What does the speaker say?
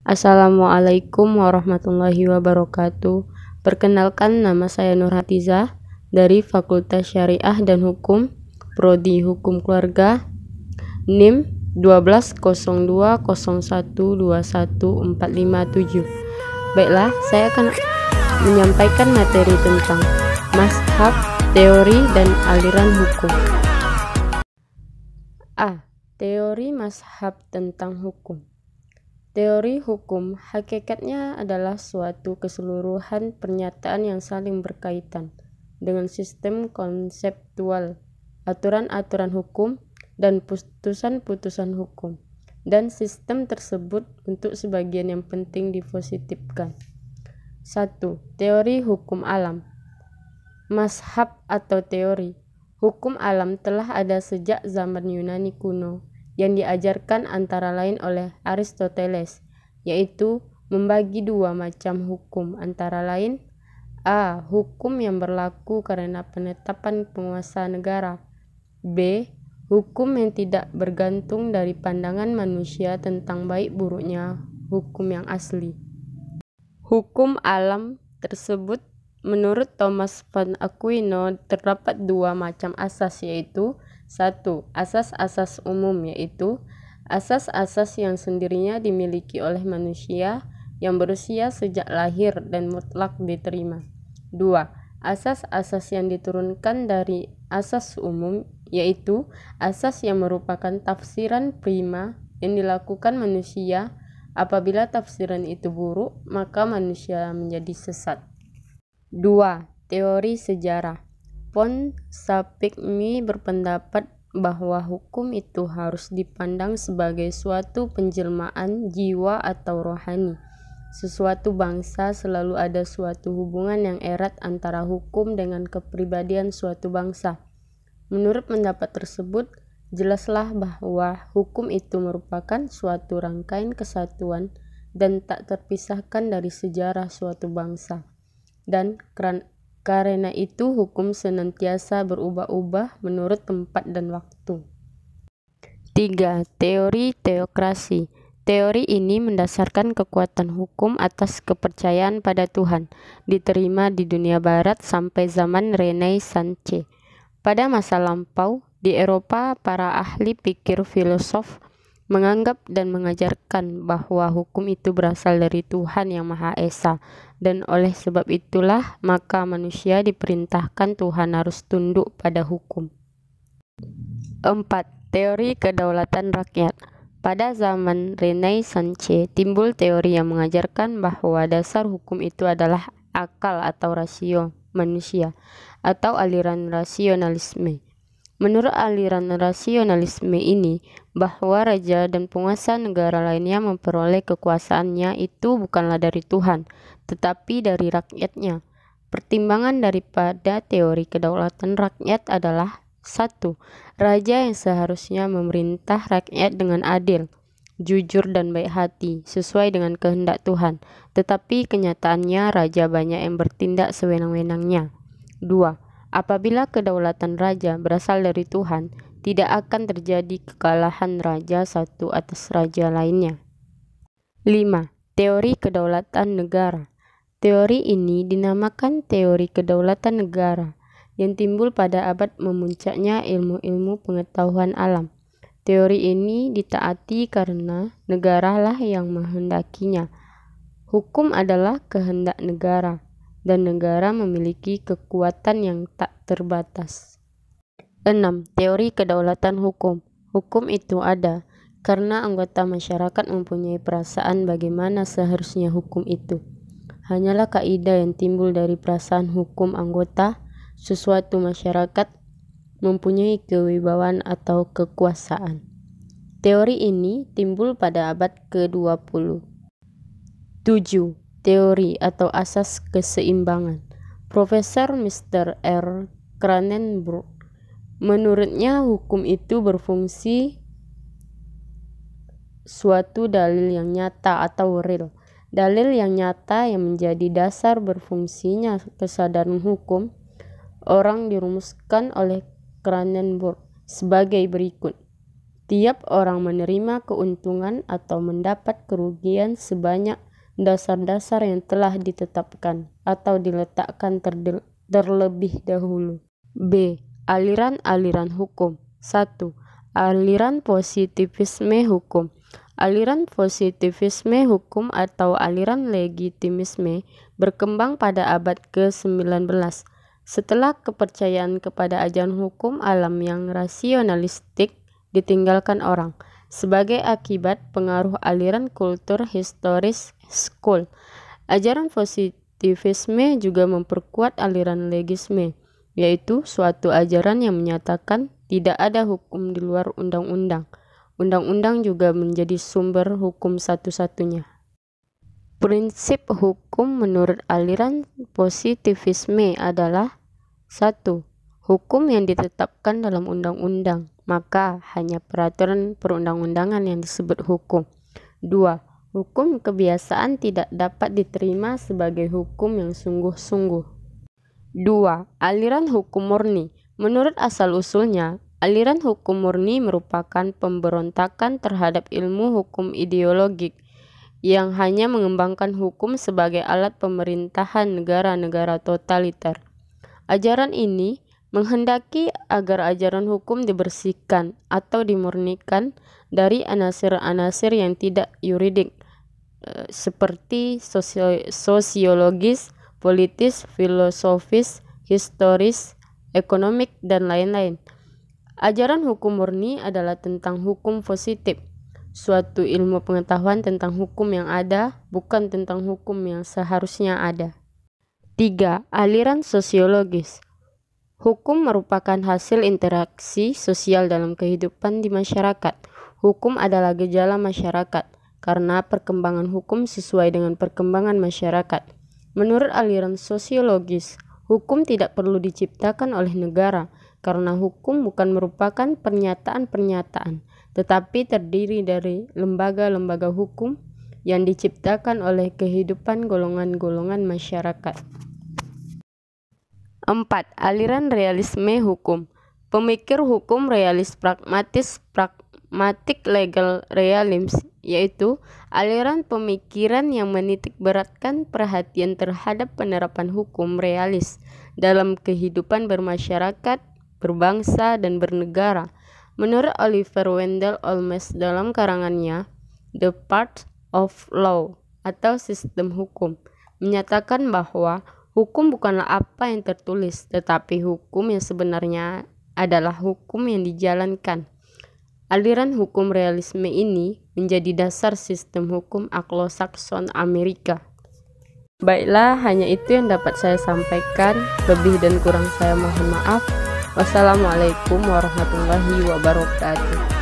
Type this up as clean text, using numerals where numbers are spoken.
Assalamualaikum warahmatullahi wabarakatuh. Perkenalkan, nama saya Nur Hatizah dari Fakultas Syariah dan Hukum, Prodi Hukum Keluarga, NIM 120201214557. Baiklah, saya akan menyampaikan materi tentang mazhab, teori, dan aliran hukum. A. Teori mazhab tentang hukum. Teori hukum hakikatnya adalah suatu keseluruhan pernyataan yang saling berkaitan dengan sistem konseptual, aturan-aturan hukum, dan putusan-putusan hukum, dan sistem tersebut untuk sebagian yang penting dipositifkan. 1. Teori hukum alam. Mazhab atau teori hukum alam telah ada sejak zaman Yunani kuno, yang diajarkan antara lain oleh Aristoteles, yaitu membagi dua macam hukum, antara lain: A. Hukum yang berlaku karena penetapan penguasa negara. B. Hukum yang tidak bergantung dari pandangan manusia tentang baik buruknya hukum yang asli. Hukum alam tersebut menurut Thomas van Aquino terdapat dua macam asas, yaitu: 1. Asas-asas umum, yaitu asas-asas yang sendirinya dimiliki oleh manusia yang berusia sejak lahir dan mutlak diterima. 2. Asas-asas yang diturunkan dari asas umum, yaitu asas yang merupakan tafsiran prima yang dilakukan manusia. Apabila tafsiran itu buruk, maka manusia menjadi sesat. 2. Teori sejarah. Ponsapigmi berpendapat bahwa hukum itu harus dipandang sebagai suatu penjelmaan jiwa atau rohani. Sesuatu bangsa selalu ada suatu hubungan yang erat antara hukum dengan kepribadian suatu bangsa. Menurut pendapat tersebut, jelaslah bahwa hukum itu merupakan suatu rangkaian kesatuan dan tak terpisahkan dari sejarah suatu bangsa. Dan karena itu hukum senantiasa berubah-ubah menurut tempat dan waktu. 3. Teori teokrasi. Teori ini mendasarkan kekuatan hukum atas kepercayaan pada Tuhan, diterima di dunia barat sampai zaman Renaissance. Pada masa lampau, di Eropa, para ahli pikir filosof menganggap dan mengajarkan bahwa hukum itu berasal dari Tuhan yang Maha Esa, dan oleh sebab itulah maka manusia diperintahkan Tuhan harus tunduk pada hukum. 4. Teori kedaulatan rakyat. Pada zaman Renaissance timbul teori yang mengajarkan bahwa dasar hukum itu adalah akal atau rasio manusia, atau aliran rasionalisme. Menurut aliran rasionalisme ini, bahwa raja dan penguasa negara lainnya memperoleh kekuasaannya itu bukanlah dari Tuhan, tetapi dari rakyatnya. Pertimbangan daripada teori kedaulatan rakyat adalah: 1. Raja yang seharusnya memerintah rakyat dengan adil, jujur dan baik hati, sesuai dengan kehendak Tuhan, tetapi kenyataannya raja banyak yang bertindak sewenang-wenangnya. 2. Apabila kedaulatan raja berasal dari Tuhan, tidak akan terjadi kekalahan raja satu atas raja lainnya. 5. Teori kedaulatan negara. Teori ini dinamakan teori kedaulatan negara, yang timbul pada abad memuncaknya ilmu-ilmu pengetahuan alam. Teori ini ditaati karena negaralah yang menghendakinya. Hukum adalah kehendak negara, dan negara memiliki kekuatan yang tak terbatas. 6. Teori kedaulatan hukum. Hukum itu ada karena anggota masyarakat mempunyai perasaan bagaimana seharusnya hukum itu. Hanyalah kaidah yang timbul dari perasaan hukum anggota sesuatu masyarakat mempunyai kewibawaan atau kekuasaan. Teori ini timbul pada abad ke-20. 7. Teori atau asas keseimbangan. Profesor Mr. R. Cranenburg, menurutnya hukum itu berfungsi suatu dalil yang nyata atau real. Dalil yang nyata yang menjadi dasar berfungsinya kesadaran hukum orang dirumuskan oleh Cranenburg sebagai berikut. Tiap orang menerima keuntungan atau mendapat kerugian sebanyak dasar-dasar yang telah ditetapkan atau diletakkan terlebih dahulu. B. Aliran-aliran hukum. 1. Aliran positivisme hukum. Aliran positivisme hukum atau aliran legitimisme berkembang pada abad ke-19 setelah kepercayaan kepada ajaran hukum alam yang rasionalistik ditinggalkan orang. Sebagai akibat pengaruh aliran kultur historis school, ajaran positivisme juga memperkuat aliran legisme, yaitu suatu ajaran yang menyatakan tidak ada hukum di luar undang-undang. Undang-undang juga menjadi sumber hukum satu-satunya. Prinsip hukum menurut aliran positivisme adalah 1. Hukum yang ditetapkan dalam undang-undang, maka hanya peraturan perundang-undangan yang disebut hukum. 2. Hukum kebiasaan tidak dapat diterima sebagai hukum yang sungguh-sungguh. 2. Aliran hukum murni. Menurut asal-usulnya, aliran hukum murni merupakan pemberontakan terhadap ilmu hukum ideologik yang hanya mengembangkan hukum sebagai alat pemerintahan negara-negara totaliter. Ajaran ini menghendaki agar ajaran hukum dibersihkan atau dimurnikan dari anasir-anasir yang tidak yuridik seperti sosiologis, politis, filosofis, historis, ekonomik, dan lain-lain. Ajaran hukum murni adalah tentang hukum positif, suatu ilmu pengetahuan tentang hukum yang ada, bukan tentang hukum yang seharusnya ada. 3. Aliran sosiologis. Hukum merupakan hasil interaksi sosial dalam kehidupan di masyarakat. Hukum adalah gejala masyarakat, karena perkembangan hukum sesuai dengan perkembangan masyarakat. Menurut aliran sosiologis, hukum tidak perlu diciptakan oleh negara, karena hukum bukan merupakan pernyataan-pernyataan, tetapi terdiri dari lembaga-lembaga hukum yang diciptakan oleh kehidupan golongan-golongan masyarakat. 4. Aliran realisme hukum. Pemikir hukum realis pragmatic legal realism, yaitu aliran pemikiran yang menitik beratkan perhatian terhadap penerapan hukum realis dalam kehidupan bermasyarakat, berbangsa, dan bernegara. Menurut Oliver Wendell Holmes dalam karangannya The Part of Law atau Sistem Hukum, menyatakan bahwa hukum bukanlah apa yang tertulis, tetapi hukum yang sebenarnya adalah hukum yang dijalankan. Aliran hukum realisme ini menjadi dasar sistem hukum Anglo-Saxon Amerika. Baiklah, hanya itu yang dapat saya sampaikan. Lebih dan kurang saya mohon maaf. Wassalamualaikum warahmatullahi wabarakatuh.